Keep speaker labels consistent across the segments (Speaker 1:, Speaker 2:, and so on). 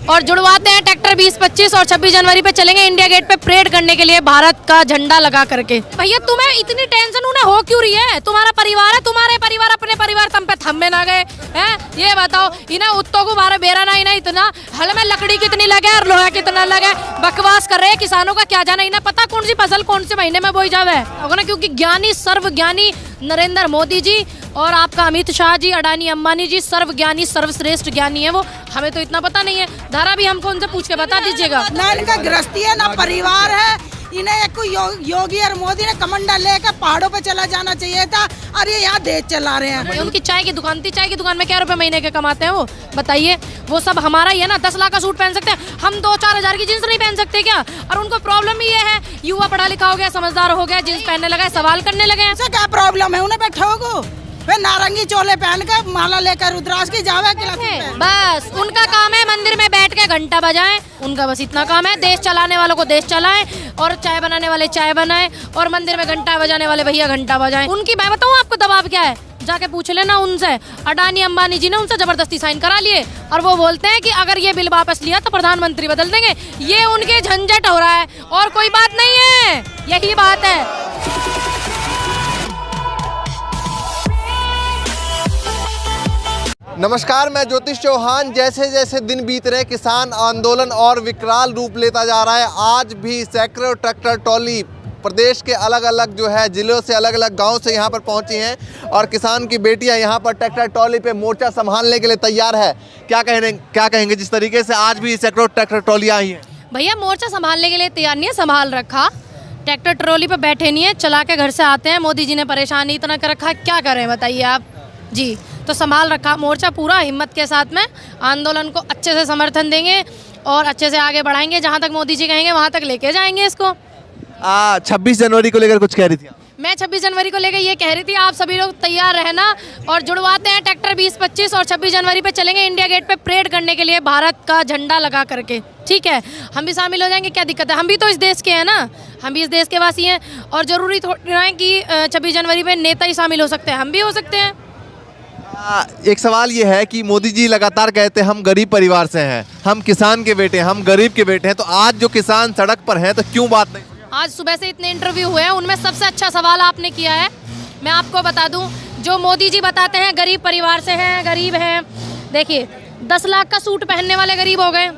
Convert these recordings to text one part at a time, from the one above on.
Speaker 1: और जुड़वाते हैं ट्रैक्टर 20-25 और 26 जनवरी पे चलेंगे इंडिया गेट पे परेड करने के लिए भारत का झंडा लगा करके। भैया तुम्हें इतनी टेंशन उन्हें हो क्यों रही है? तुम्हारा परिवार है, तुम्हारे परिवार अपने परिवार तुम पे थम्बे ना गए हैं? ये बताओ इन्हें उत्तो को बारे बेरा ना इन्हें इतना हल में लकड़ी कितनी लगे और लोहा कितना लगे, बकवास कर रहे हैं। किसानों का क्या जाना, इन्हें पता कौन सी फसल कौन से महीने में बोई जावे होगा ना, क्योंकि ज्ञानी सर्वज्ञानी नरेंद्र मोदी जी और आपका अमित शाह जी, अडानी अंबानी जी सर्वज्ञानी सर्वश्रेष्ठ ज्ञानी है वो। हमें तो इतना पता नहीं है, धारा भी हमको उनसे पूछ के बता दीजिएगा।
Speaker 2: ना इनका गृहस्थी है ना परिवार है, इन्हें एक योगी और मोदी ने कमंडल लेकर पहाड़ों पे चला जाना चाहिए था और ये यहाँ देश चला रहे हैं।
Speaker 1: उनकी चाय की दुकान थी, चाय की दुकान में क्या रुपए महीने के कमाते हैं वो बताइए? वो सब हमारा ही है ना। 10 लाख का सूट पहन सकते हैं हम, 2-4 हजार की जींस नहीं पहन सकते क्या? और उनको प्रॉब्लम ही ये है, युवा पढ़ा लिखा हो गया, समझदार हो गया, जींस पहनने लगा, सवाल करने लगे हैं।
Speaker 2: क्या प्रॉब्लम है उन्हें? बैठोगो वे नारंगी चोले पहन कर माला लेकर रुद्राक्ष की जावे
Speaker 1: बस उनका काम है मंदिर में बैठ के घंटा बजाएं, उनका बस इतना काम है। देश चलाने वालों को देश चलाएं और चाय बनाने वाले चाय बनाएं और मंदिर में घंटा बजाने वाले भैया घंटा बजाएं। उनकी मैं बताऊं आपको दबाव क्या है, जाके पूछ लेना उनसे। अडानी अंबानी जी ने उनसे जबरदस्ती साइन करा लिए और वो बोलते हैं कि अगर ये बिल वापस लिया तो प्रधानमंत्री बदल देंगे। ये उनके झंझट हो रहा है और कोई बात नहीं है, यही बात है।
Speaker 3: नमस्कार, मैं ज्योतिष चौहान। जैसे जैसे दिन बीत रहे किसान आंदोलन और विकराल रूप लेता जा रहा है। आज भी सैकड़ों ट्रैक्टर ट्रॉली प्रदेश के अलग अलग जो है जिलों से, अलग अलग गांव से यहाँ पर पहुँची हैं और किसान की बेटियाँ यहाँ पर ट्रैक्टर ट्रॉली पे मोर्चा संभालने के लिए तैयार है। क्या कहेंगे जिस तरीके से आज भी सैकड़ों ट्रैक्टर ट्रॉलियाँ आई हैं? भैया
Speaker 1: मोर्चा संभालने के लिए तैयार नहीं है, संभाल रखा। ट्रैक्टर ट्रॉली पे बैठे नहीं है, चला के घर से आते हैं। मोदी जी ने परेशानी इतना कर रखा है, क्या करें बताइए आप जी। तो संभाल रखा मोर्चा पूरा हिम्मत के साथ में, आंदोलन को अच्छे से समर्थन देंगे और अच्छे से आगे बढ़ाएंगे। जहाँ तक मोदी जी कहेंगे वहाँ तक लेके जाएंगे इसको।
Speaker 3: 26 जनवरी को लेकर कुछ कह रही थी?
Speaker 1: मैं 26 जनवरी को लेकर ये कह रही थी आप सभी लोग तैयार रहना और जुड़वाते हैं ट्रैक्टर 20-25 और 26 जनवरी पे चलेंगे इंडिया गेट पे परेड करने के लिए भारत का झंडा लगा करके। ठीक है, हम भी शामिल हो जाएंगे, क्या दिक्कत है? हम भी तो इस देश के हैं ना, हम भी इस देश के वासी हैं और जरूरी थोड़ी है कि 26 जनवरी पे नेता ही शामिल हो सकते हैं, हम भी हो सकते हैं।
Speaker 3: एक सवाल ये है कि मोदी जी लगातार कहते हैं हम गरीब परिवार से हैं, हम किसान के बेटे हैं, हम गरीब के बेटे हैं, तो आज जो किसान सड़क पर हैं तो क्यों बात नहीं?
Speaker 1: आज सुबह से इतने इंटरव्यू हुए हैं, उनमें सबसे अच्छा सवाल आपने किया है। मैं आपको बता दूं, जो मोदी जी बताते हैं गरीब परिवार से हैं, गरीब हैं। देखिए 10 लाख का सूट पहनने वाले गरीब हो गए,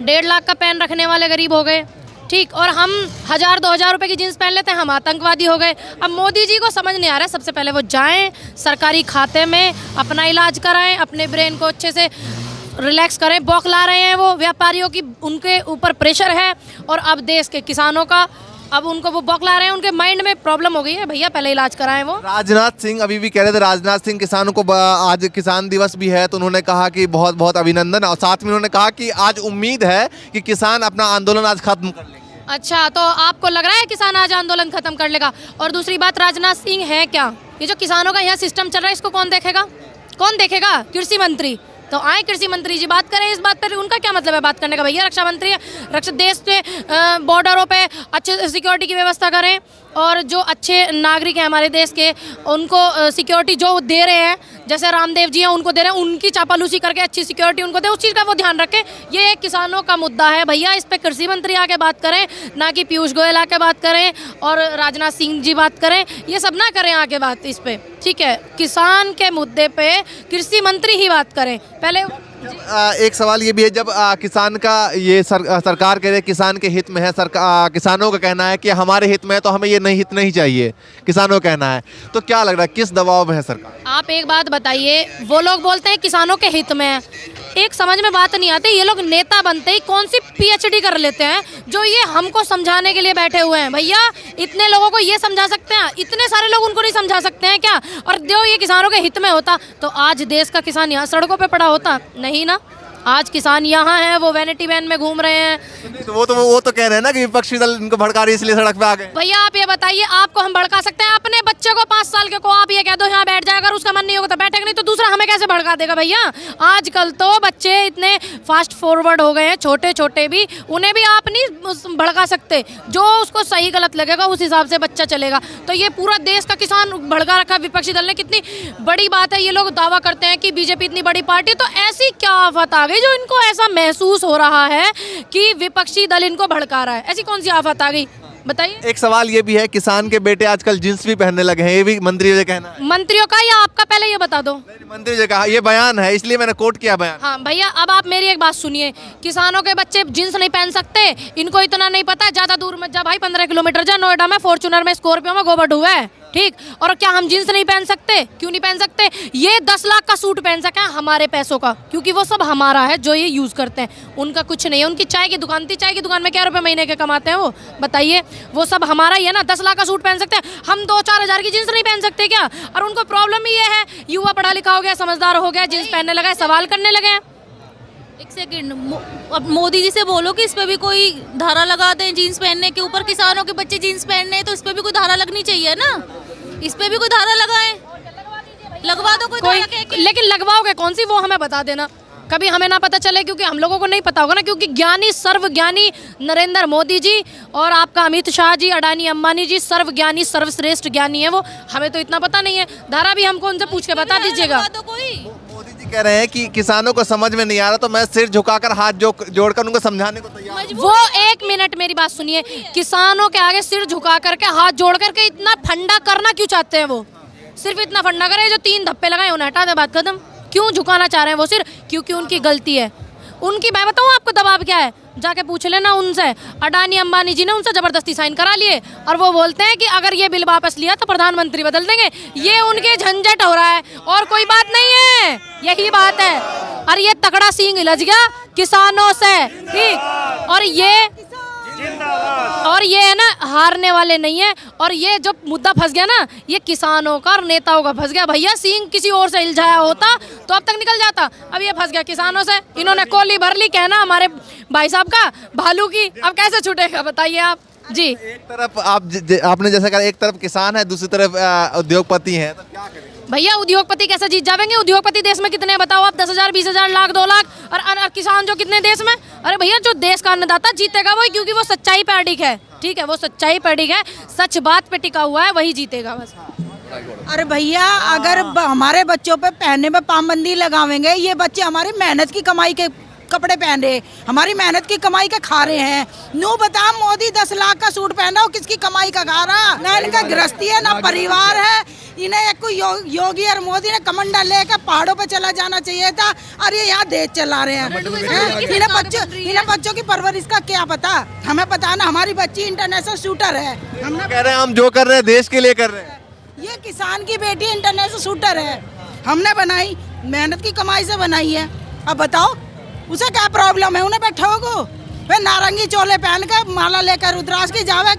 Speaker 1: 1.5 लाख का पेन रखने वाले गरीब हो गए, ठीक। और हम 1000-2000 रुपए की जीन्स पहन लेते हैं, हम आतंकवादी हो गए। अब मोदी जी को समझ नहीं आ रहा है, सबसे पहले वो जाएं सरकारी खाते में अपना इलाज कराएं, अपने ब्रेन को अच्छे से रिलैक्स करें। बौखला रहे हैं वो व्यापारियों की, उनके ऊपर प्रेशर है और अब देश के किसानों का, अब उनको वो बौखला रहे हैं, उनके माइंड में प्रॉब्लम हो गई है। भैया पहले इलाज कराएं वो।
Speaker 3: राजनाथ सिंह अभी भी कह रहे थे, राजनाथ सिंह किसानों को, आज किसान दिवस भी है तो उन्होंने कहा कि बहुत बहुत अभिनंदन और साथ में उन्होंने कहा कि आज उम्मीद है कि किसान अपना आंदोलन आज खत्म कर लेंगे।
Speaker 1: अच्छा, तो आपको लग रहा है किसान आज आंदोलन खत्म कर लेगा? और दूसरी बात, राजनाथ सिंह है क्या? ये जो किसानों का यहाँ सिस्टम चल रहा है इसको कौन देखेगा? कौन देखेगा? कृषि मंत्री। तो आए कृषि मंत्री जी बात करें इस बात पर, उनका क्या मतलब है बात करने का? भैया रक्षा मंत्री है, रक्षा देश पे बॉर्डरों पे अच्छे सिक्योरिटी की व्यवस्था करें और जो अच्छे नागरिक हैं हमारे देश के उनको सिक्योरिटी जो दे रहे हैं, जैसे रामदेव जी हैं उनको दे रहे हैं, उनकी चापालूसी करके अच्छी सिक्योरिटी उनको दे, उस चीज़ का वो ध्यान रखें। ये एक किसानों का मुद्दा है भैया, इस पे कृषि मंत्री आके बात करें, ना कि पीयूष गोयल आके बात करें और राजनाथ सिंह जी बात करें। ये सब ना करें आके बात इस पे, ठीक है? किसान के मुद्दे पे कृषि मंत्री ही बात करें पहले।
Speaker 3: एक सवाल ये भी है, जब किसान का ये सरकार कह रही है किसान के हित में है, किसानों का कहना है कि हमारे हित में है तो हमें ये नहीं हित नहीं चाहिए, किसानों का कहना है, तो क्या लग रहा है किस दबाव में है सरकार?
Speaker 1: आप एक बात बताइए, वो लोग बोलते हैं किसानों के हित में है, एक समझ में बात नहीं आती, ये लोग नेता बनते ही कौन सी PhD कर लेते हैं जो ये हमको समझाने के लिए बैठे हुए हैं? भैया इतने लोगों को ये समझा सकते हैं, इतने सारे लोग उनको नहीं समझा सकते हैं क्या? और जो ये किसानों के हित में होता तो आज देश का किसान यहाँ सड़कों पे पड़ा होता? नहीं ना, आज किसान यहाँ हैं, वो वैनिटी वैन में घूम रहे हैं।
Speaker 3: वो तो कह रहे हैं ना कि विपक्षी दल इनको भड़का रही है इसलिए सड़क पे आ गए।
Speaker 1: भैया आप ये बताइए, आपको हम भड़का सकते हैं? अपने बच्चे को 5 साल के को आप ये कह दो यहाँ बैठ जाएगा, उसका मन नहीं होगा तो बैठेगा नहीं, तो दूसरा हमें कैसे भड़का देगा? भैया आजकल तो बच्चे इतने फास्ट फॉरवर्ड हो गए हैं, छोटे छोटे भी, उन्हें भी आप नहीं भड़का सकते। जो उसको सही गलत लगेगा उस हिसाब से बच्चा चलेगा। तो ये पूरा देश का किसान भड़का रखा विपक्षी दल ने, कितनी बड़ी बात है। ये लोग दावा करते हैं कि बीजेपी इतनी बड़ी पार्टी, तो ऐसी क्या आफत आ गई गई जो इनको ऐसा महसूस हो रहा है कि विपक्षी दल इनको भड़का रहा है? ऐसी कौन सी आफत आ गई, बताइए।
Speaker 3: एक सवाल ये भी है, किसान के बेटे आजकल जींस भी पहनने लगे हैं, ये भी मंत्री जी कहना है।
Speaker 1: मंत्रियों का या आपका, पहले ये बता दो।
Speaker 3: मंत्री जी कहा, ये बयान है इसलिए मैंने कोट किया बयान।
Speaker 1: हाँ भैया, अब आप मेरी एक बात सुनिए, किसानों के बच्चे जींस नहीं पहन सकते, इनको इतना नहीं पता है, ज्यादा दूर मत जा भाई, 15 किलोमीटर जा, नोएडा में फॉर्च्यूनर में स्कॉर्पियो में गोबर हुआ है, ठीक। और क्या हम जींस नहीं पहन सकते? क्यों नहीं पहन सकते? ये 10 लाख का सूट पहन सके हमारे पैसों का, क्योंकि वो सब हमारा है जो ये यूज करते हैं, उनका कुछ नहीं है। उनकी चाय की दुकान थी, चाय की दुकान में क्या रुपए महीने के कमाते हैं वो, बताइए। वो सब हमारा ही है ना। 10 लाख का सूट पहन सकते हैं हम, 2-4 हज़ार की जींस नहीं पहन सकते क्या? और उनको प्रॉब्लम ही ये है, युवा पढ़ा लिखा हो गया, समझदार हो गया, जींस पहनने लगा, सवाल करने लगे।
Speaker 4: एक सेकंड, अब मोदी जी से बोलो कि इस पे भी कोई धारा लगा दें जीन्स पहनने के ऊपर। किसानों के बच्चे जीन्स पहनने हैं तो इस पे भी कोई धारा लगनी चाहिए ना, इस पे भी कोई धारा लगाएं, लगवा दो कोई।
Speaker 1: लेकिन लगवाओगे कौन सी, वो हमें बता देना, कभी हमें ना पता चले, क्योंकि हम लोगों को नहीं पता होगा ना, क्योंकि ज्ञानी सर्वज्ञानी नरेंद्र मोदी जी और आपका अमित शाह जी, अडानी अंबानी जी सर्वज्ञानी सर्वश्रेष्ठ ज्ञानी है वो, हमें तो इतना पता नहीं है। धारा भी हमको उनसे पूछ के बता दीजिएगा।
Speaker 3: मोदी जी कह रहे हैं कि किसानों को समझ में नहीं आ रहा तो मैं सिर झुकाकर हाथ जोड़कर उनको समझाने को तैयार हूं।
Speaker 1: वो 1 मिनट मेरी बात सुनिए, किसानों के आगे सिर झुका करके हाथ जोड़ करके इतना फंडा करना क्यों चाहते हैं? वो सिर्फ इतना फंडा करे, जो 3 धप्पे लगाए उन्हें हटा दे, बात खत्म। क्यों झुकाना चाह रहे हैं वो सिर? क्योंकि उनकी गलती है। उनकी, मैं बताऊं आपको दबाव क्या है, जाके पूछ लेना उनसे। अडानी अंबानी जी ने उनसे जबरदस्ती साइन करा लिए और वो बोलते हैं कि अगर ये बिल वापस लिया तो प्रधानमंत्री बदल देंगे। ये उनके झंझट हो रहा है और कोई बात नहीं है, यही बात है। और ये तगड़ा सींग हिलज गया किसानों से, ठीक। और ये है ना, हारने वाले नहीं है। और ये जो मुद्दा फंस गया ना, ये किसानों का और नेताओं का फंस गया। भैया सींग किसी और से हिलझाया होता तो अब तक निकल जाता, अब ये फंस गया किसानों से। इन्होंने कोली भर ली, कहना हमारे भाई साहब का, भालू की, अब कैसे छूटेगा बताइए आप जी।
Speaker 3: एक तरफ आपने जैसा कहा, एक तरफ किसान है, दूसरी तरफ उद्योगपति हैं, तो क्या करें?
Speaker 1: भैया उद्योगपति कैसे जीत जाएंगे? उद्योगपति देश में कितने बताओ आप? 10,000, 20,000, लाख, 2 लाख। और किसान जो कितने देश में? अरे भैया जो देश का अन्नदाता जीतेगा वही, क्योंकि वो सच्चाई पे अडिग है, ठीक है, वो सच्चाई पे अडिग है, सच बात पे टिका हुआ है, वही जीतेगा बस।
Speaker 2: अरे भैया, अगर हमारे बच्चों पे पहनने में पाबंदी लगावेंगे, ये बच्चे हमारी मेहनत की कमाई के कपड़े पहन रहे, हमारी मेहनत की कमाई के खा रहे हैं। नो बता, मोदी 10 लाख का सूट पहन रहा हो, किसकी कमाई का खा रहा? ना इनका गृहस्थी है, ना परिवार है। इन्हें एक कोई योगी और मोदी ने कमंडा लेकर पहाड़ों पे चला जाना चाहिए था, और ये यहाँ देश चला रहे हैं। इन्हें बच्चों की परवरिश का क्या पता? हमें पता ना, हमारी बच्ची इंटरनेशनल शूटर है। हम
Speaker 3: कह रहे हैं हम जो कर रहे हैं देश के लिए कर रहे हैं।
Speaker 2: ये किसान की बेटी इंटरनेशनल शूटर है, हमने बनाई, मेहनत की कमाई से बनाई है। अब बताओ उसे क्या प्रॉब्लम है? उन्हें बैठो को वे नारंगी चोले पहन कर माला लेकर रुद्राक्ष की जावे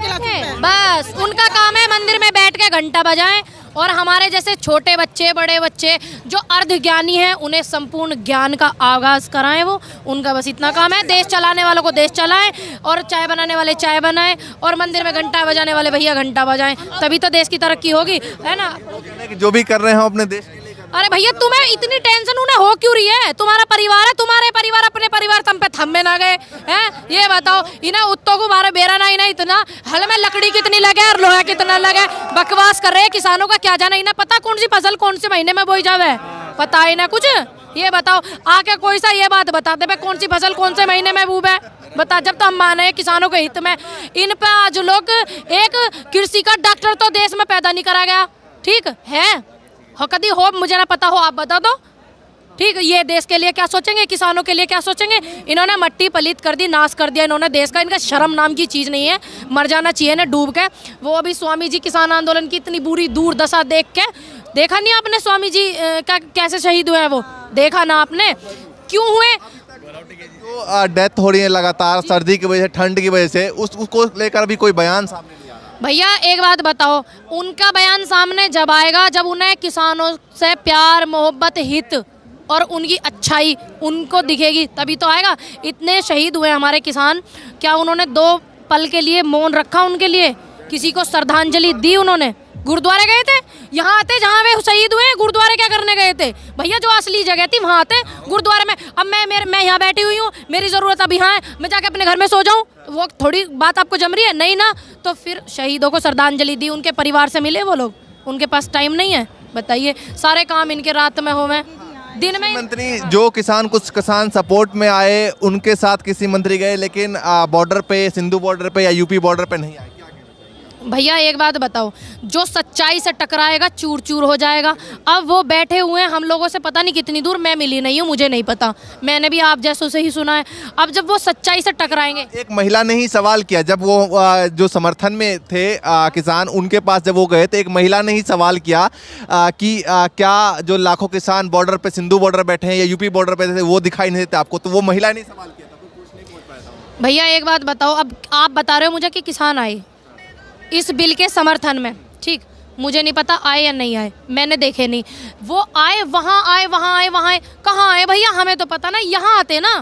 Speaker 1: बस उनका काम है मंदिर में बैठ के घंटा बजाएं। और हमारे जैसे छोटे बच्चे, बड़े बच्चे जो अर्ध ज्ञानी हैं, उन्हें संपूर्ण ज्ञान का आगाज कराएं। वो उनका बस इतना काम है। देश चलाने वालों को देश चलाएं, और चाय बनाने वाले चाय बनाएं, और मंदिर में घंटा बजाने वाले भैया घंटा बजाएं, तभी तो देश की तरक्की होगी, है ना।
Speaker 3: जो भी कर रहे हैं अपने देश।
Speaker 1: अरे भैया तुम्हें इतनी टेंशन उन्हें हो क्यों रही है? तुम्हारा परिवार है, तुम्हारे परिवार अपने परिवार तुम पे थम्बे ना गए हैं? ये बताओ, इन्हें उत्तों को बारे बेरा ना, इन्हें इतना हल में लकड़ी कितनी लगे और लोहा कितना लगे, बकवास कर रहे हैं। किसानों का क्या जाना, इन्हें पता कौन सी फसल कौन से महीने में बोई जावे? पता है ना कुछ? ये बताओ आके कोई सा ये बात बता दे कौन सी फसल कौन से महीने में बूबे, बता। जब तो हम माने किसानों के हित में, इन पे आज लोग, एक कृषि का डॉक्टर तो देश में पैदा नहीं करा गया, ठीक है? हो कभी हो, मुझे ना पता हो, आप बता दो, ठीक। ये देश के लिए क्या सोचेंगे, किसानों के लिए क्या सोचेंगे? इन्होंने मट्टी पलीत कर दी, नाश कर दिया इन्होंने देश का। इनका शर्म नाम की चीज़ नहीं है, मर जाना चाहिए ना डूब के। वो अभी स्वामी जी किसान आंदोलन की इतनी बुरी दुर्दशा देख के, देखा नहीं आपने स्वामी जी का कैसे शहीद हुए हैं? वो देखा ना आपने क्यों हुए?
Speaker 3: जो डेथ हो रही है लगातार सर्दी की वजह से, ठंड की वजह से, उसको लेकर अभी कोई बयान सामने नहीं आ रहा।
Speaker 1: भैया एक बात बताओ, उनका बयान सामने जब आएगा जब उन्हें किसानों से प्यार, मोहब्बत, हित और उनकी अच्छाई उनको दिखेगी, तभी तो आएगा। इतने शहीद हुए हमारे किसान, क्या उन्होंने 2 पल के लिए मौन रखा? उनके लिए किसी को श्रद्धांजलि दी? उन्होंने गुरुद्वारे गए थे? यहाँ आते जहाँ वे शहीद हुए, गुरुद्वारे क्या करने गए थे? भैया जो असली जगह थी वहाँ आते, गुरुद्वारे में। अब मैं यहाँ बैठी हुई हूँ, मेरी ज़रूरत अब यहाँ है, मैं जाके अपने घर में सो जाऊँ, वो थोड़ी बात आपको जम रही है? नहीं ना। तो फिर शहीदों को श्रद्धांजलि दी, उनके परिवार से मिले वो लोग, उनके पास टाइम नहीं है? बताइए, सारे काम इनके रात में होवे। दिन में
Speaker 3: मंत्री जो किसान सपोर्ट में आए उनके साथ किसी मंत्री गए, लेकिन बॉर्डर पे, सिंधु बॉर्डर पे या यूपी बॉर्डर पे नहीं आए।
Speaker 1: भैया एक बात बताओ, जो सच्चाई से टकराएगा चूर चूर हो जाएगा। अब वो बैठे हुए हैं हम लोगों से पता नहीं कितनी दूर, मैं मिली नहीं हूँ, मुझे नहीं पता, मैंने भी आप जैसों से ही सुना है। अब जब वो सच्चाई से टकराएंगे,
Speaker 3: एक महिला ने ही सवाल किया जब वो जो समर्थन में थे किसान, उनके पास जब वो गए तो एक महिला ने ही सवाल किया कि क्या जो लाखों किसान बॉर्डर पे, सिंधु बॉर्डर बैठे हैं या यूपी बॉर्डर पे थे, वो दिखाई नहीं देते आपको? तो वो महिला ने सवाल किया था, कोई पूछ नहीं पहुंच पाया था।
Speaker 1: भैया एक बात बताओ, अब आप बता रहे हो मुझे कि किसान आए इस बिल के समर्थन में, ठीक, मुझे नहीं पता आए या नहीं आए, मैंने देखे नहीं। वो आए, वहाँ आए, वहाँ आए, वहाँ आए, कहाँ आए भैया? हमें तो पता ना, यहाँ आते ना,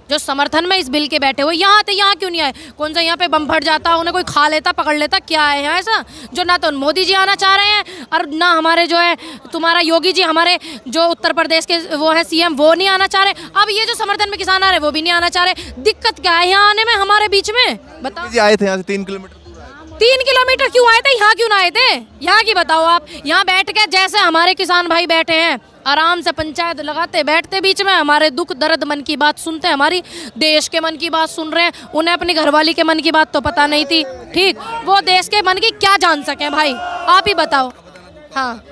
Speaker 1: जो समर्थन में इस बिल के बैठे हुए यहाँ आते, यहाँ क्यों नहीं आए? कौन सा यहाँ पे बम फट जाता, उन्हें कोई खा लेता, पकड़ लेता, क्या है यहाँ ऐसा? जो ना तो मोदी जी आना चाह रहे हैं और ना हमारे जो है तुम्हारा योगी जी, हमारे जो उत्तर प्रदेश के वो है सीएम, वो नहीं आना चाह रहे। अब ये जो समर्थन में किसान आ रहे वो भी नहीं आना चाह रहे। दिक्कत क्या है यहाँ आने में हमारे बीच में, बताओ?
Speaker 3: जी आए थे यहाँ से 3 किलोमीटर,
Speaker 1: 3 किलोमीटर क्यों आए थे? यहाँ क्यों ना आए थे? यहाँ की बताओ आप। यहाँ बैठ के जैसे हमारे किसान भाई बैठे हैं, आराम से पंचायत लगाते बैठते, बीच में हमारे दुख दर्द मन की बात सुनते, हमारी देश के मन की बात सुन रहे हैं। उन्हें अपनी घरवाली के मन की बात तो पता नहीं थी, ठीक, वो देश के मन की क्या जान सके भाई, आप ही बताओ। हाँ,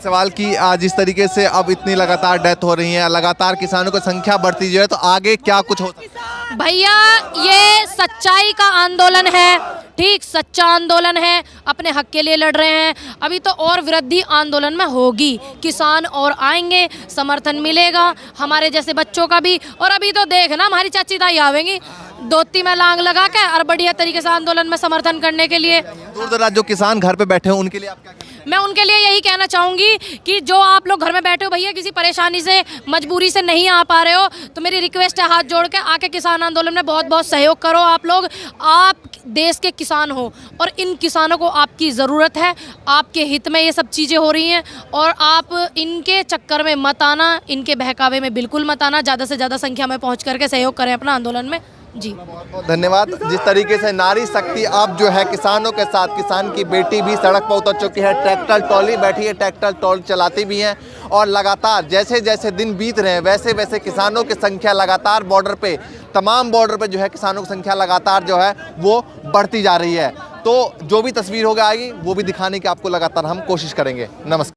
Speaker 3: सवाल कि जिस तरीके से अब इतनी लगातार डेथ हो रही है, लगातार किसानों की संख्या बढ़ती जो है, तो आगे क्या कुछ हो सकता है?
Speaker 1: भैया ये सच्चाई का आंदोलन है, ठीक, सच्चा आंदोलन है, अपने हक के लिए लड़ रहे हैं। अभी तो और वृद्धि आंदोलन में होगी, किसान और आएंगे, समर्थन मिलेगा हमारे जैसे बच्चों का भी। और अभी तो देख ना, हमारी चाची ताई आवेंगी धोती में लांग लगा के और बढ़िया तरीके से आंदोलन में समर्थन करने के लिए।
Speaker 3: दूर दराज जो किसान घर पे बैठे हैं उनके लिए आप क्या कहेंगे?
Speaker 1: मैं उनके लिए यही कहना चाहूँगी कि जो आप लोग घर में बैठे हो भैया, किसी परेशानी से, मजबूरी से नहीं आ पा रहे हो, तो मेरी रिक्वेस्ट है, हाथ जोड़ के आके किसान आंदोलन में बहुत बहुत सहयोग करो। आप लोग, आप देश के किसान हो और इन किसानों को आपकी ज़रूरत है, आपके हित में ये सब चीज़ें हो रही हैं और आप इनके चक्कर में मत आना, इनके बहकावे में बिल्कुल मत आना। ज़्यादा से ज़्यादा संख्या में पहुँच करके सहयोग करें अपना आंदोलन में। जी
Speaker 3: बहुत बहुत धन्यवाद। जिस तरीके से नारी शक्ति अब जो है किसानों के साथ, किसान की बेटी भी सड़क पर उतर चुकी है, ट्रैक्टर ट्रॉली बैठी है, ट्रैक्टर ट्रॉली चलाती भी हैं और लगातार जैसे जैसे दिन बीत रहे हैं वैसे वैसे किसानों की संख्या लगातार बॉर्डर पे, तमाम बॉर्डर पे जो है किसानों की संख्या लगातार जो है वो बढ़ती जा रही है। तो जो भी तस्वीर होगी आएगी वो भी दिखाने की आपको लगातार हम कोशिश करेंगे। नमस्कार।